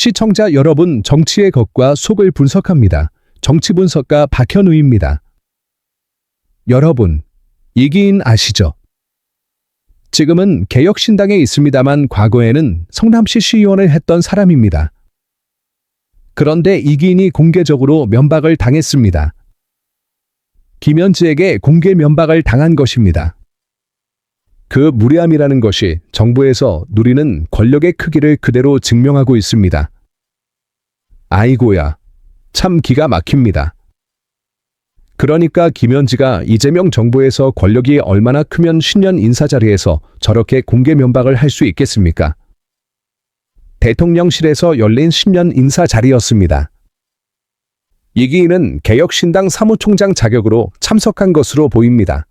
시청자 여러분, 정치의 겉과 속을 분석합니다. 정치분석가 박현우입니다. 여러분, 이기인 아시죠? 지금은 개혁신당에 있습니다만 과거에는 성남시 시의원을 했던 사람입니다. 그런데 이기인이 공개적으로 면박을 당했습니다. 김현지에게 공개 면박을 당한 것입니다. 그 무례함이라는 것이 정부에서 누리는 권력의 크기를 그대로 증명하고 있습니다. 아이고야, 참 기가 막힙니다. 그러니까 김현지가 이재명 정부에서 권력이 얼마나 크면 신년 인사 자리에서 저렇게 공개 면박을 할 수 있겠습니까? 대통령실에서 열린 신년 인사 자리였습니다. 이기인은 개혁신당 사무총장 자격으로 참석한 것으로 보입니다.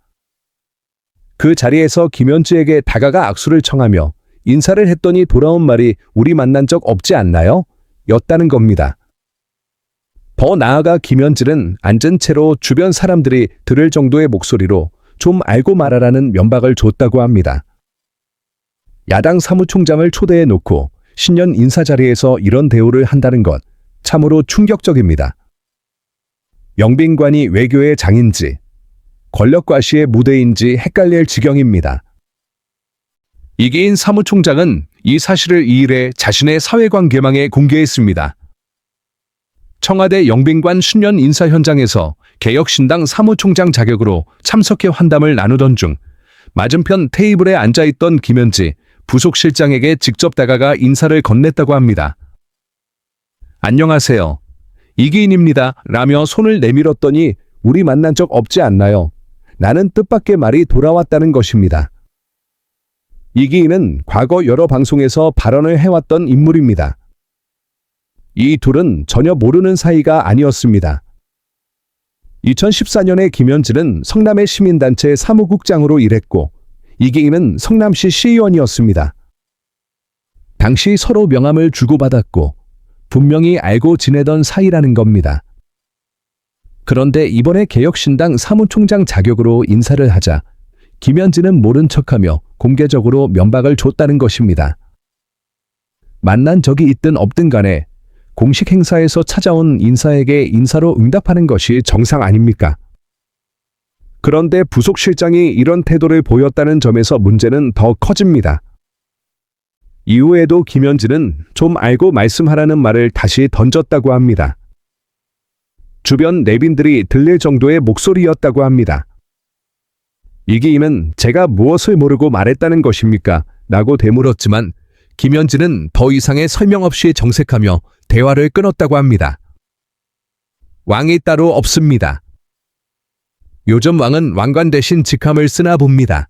그 자리에서 김현지에게 다가가 악수를 청하며 인사를 했더니 돌아온 말이 "우리 만난 적 없지 않나요?" 였다는 겁니다. 더 나아가 김현지는 앉은 채로 주변 사람들이 들을 정도의 목소리로 "좀 알고 말하라는 면박을 줬다고 합니다. 야당 사무총장을 초대해 놓고 신년 인사 자리에서 이런 대우를 한다는 것 참으로 충격적입니다. 영빈관이 외교의 장인지 권력과시의 무대인지 헷갈릴 지경입니다. 이기인 사무총장은 이 사실을 2일에 자신의 사회관 개망에 공개했습니다. 청와대 영빈관 신년 인사 현장에서 개혁신당 사무총장 자격으로 참석해 환담을 나누던 중 맞은편 테이블에 앉아있던 김현지 부속실장에게 직접 다가가 인사를 건넸다고 합니다. "안녕하세요. 이기인입니다." 라며 손을 내밀었더니 "우리 만난 적 없지 않나요?" 나는 뜻밖의 말이 돌아왔다는 것입니다. 이기인은 과거 여러 방송에서 발언을 해왔던 인물입니다. 이 둘은 전혀 모르는 사이가 아니었습니다. 2014년에 김현지는 성남의 시민단체 사무국장으로 일했고 이기인은 성남시 시의원이었습니다. 당시 서로 명함을 주고받았고 분명히 알고 지내던 사이라는 겁니다. 그런데 이번에 개혁신당 사무총장 자격으로 인사를 하자 김현지는 모른 척하며 공개적으로 면박을 줬다는 것입니다. 만난 적이 있든 없든 간에 공식 행사에서 찾아온 인사에게 인사로 응답하는 것이 정상 아닙니까? 그런데 부속실장이 이런 태도를 보였다는 점에서 문제는 더 커집니다. 이후에도 김현지는 "좀 알고 말씀하라는 말을 다시 던졌다고 합니다. 주변 내빈들이 들릴 정도의 목소리였다고 합니다. 이기인은 "제가 무엇을 모르고 말했다는 것입니까?" 라고 되물었지만 김현지는 더 이상의 설명 없이 정색하며 대화를 끊었다고 합니다. 왕이 따로 없습니다. 요즘 왕은 왕관 대신 직함을 쓰나 봅니다.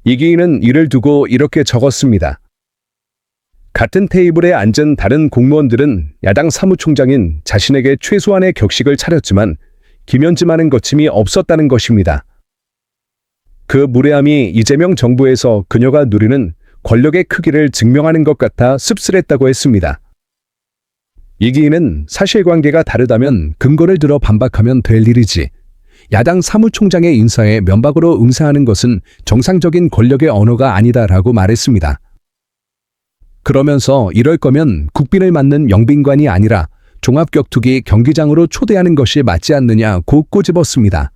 이기인은 이를 두고 이렇게 적었습니다. 같은 테이블에 앉은 다른 공무원들은 야당 사무총장인 자신에게 최소한의 격식을 차렸지만 김현지만은 거침이 없었다는 것입니다. 그 무례함이 이재명 정부에서 그녀가 누리는 권력의 크기를 증명하는 것 같아 씁쓸했다고 했습니다. 이기인은 "사실관계가 다르다면 근거를 들어 반박하면 될 일이지 야당 사무총장의 인사에 면박으로 응사하는 것은 정상적인 권력의 언어가 아니다라고 말했습니다. 그러면서 "이럴 거면 국빈을 맡는 영빈관이 아니라 종합격투기 경기장으로 초대하는 것이 맞지 않느냐고 꼬집었습니다.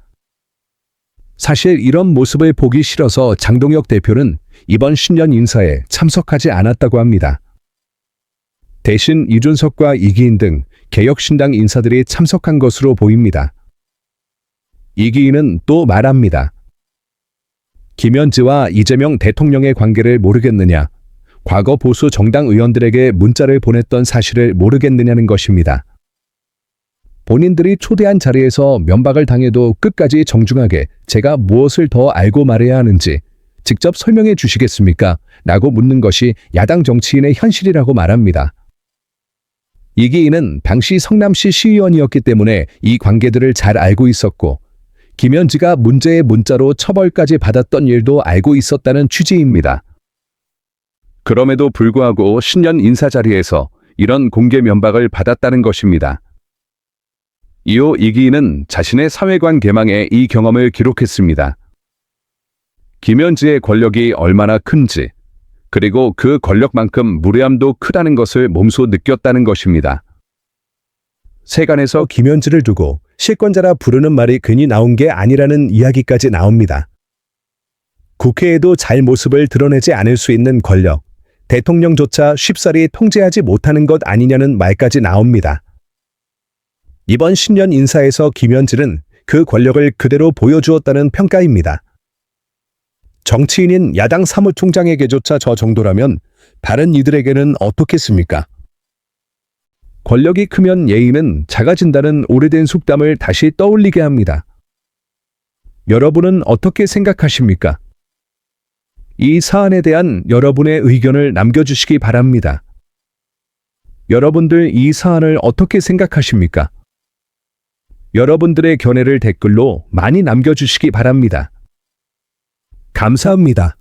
사실 이런 모습을 보기 싫어서 장동혁 대표는 이번 신년 인사에 참석하지 않았다고 합니다. 대신 이준석과 이기인 등 개혁신당 인사들이 참석한 것으로 보입니다. 이기인은 또 말합니다. 김현지와 이재명 대통령의 관계를 모르겠느냐, 과거 보수 정당 의원들에게 문자를 보냈던 사실을 모르겠느냐는 것입니다. 본인들이 초대한 자리에서 면박을 당해도 끝까지 정중하게 제가 무엇을 더 알고 말해야 하는지 직접 설명해 주시겠습니까? 라고 묻는 것이 야당 정치인의 현실이라고 말합니다. 이기인은 당시 성남시 시의원이었기 때문에 이 관계들을 잘 알고 있었고 김현지가 문제의 문자로 처벌까지 받았던 일도 알고 있었다는 취지입니다. 그럼에도 불구하고 신년 인사 자리에서 이런 공개 면박을 받았다는 것입니다. 이후 이기인은 자신의 사회관 개망에 이 경험을 기록했습니다. 김현지의 권력이 얼마나 큰지, 그리고 그 권력만큼 무례함도 크다는 것을 몸소 느꼈다는 것입니다. 세간에서 김현지를 두고 실권자라 부르는 말이 괜히 나온 게 아니라는 이야기까지 나옵니다. 국회에도 잘 모습을 드러내지 않을 수 있는 권력, 대통령조차 쉽사리 통제하지 못하는 것 아니냐는 말까지 나옵니다. 이번 신년 인사에서 김현지는 그 권력을 그대로 보여주었다는 평가입니다. 정치인인 야당 사무총장에게조차 저 정도라면 다른 이들에게는 어떻겠습니까? 권력이 크면 예의는 작아진다는 오래된 속담을 다시 떠올리게 합니다. 여러분은 어떻게 생각하십니까? 이 사안에 대한 여러분의 의견을 남겨주시기 바랍니다. 여러분들 이 사안을 어떻게 생각하십니까? 여러분들의 견해를 댓글로 많이 남겨주시기 바랍니다. 감사합니다.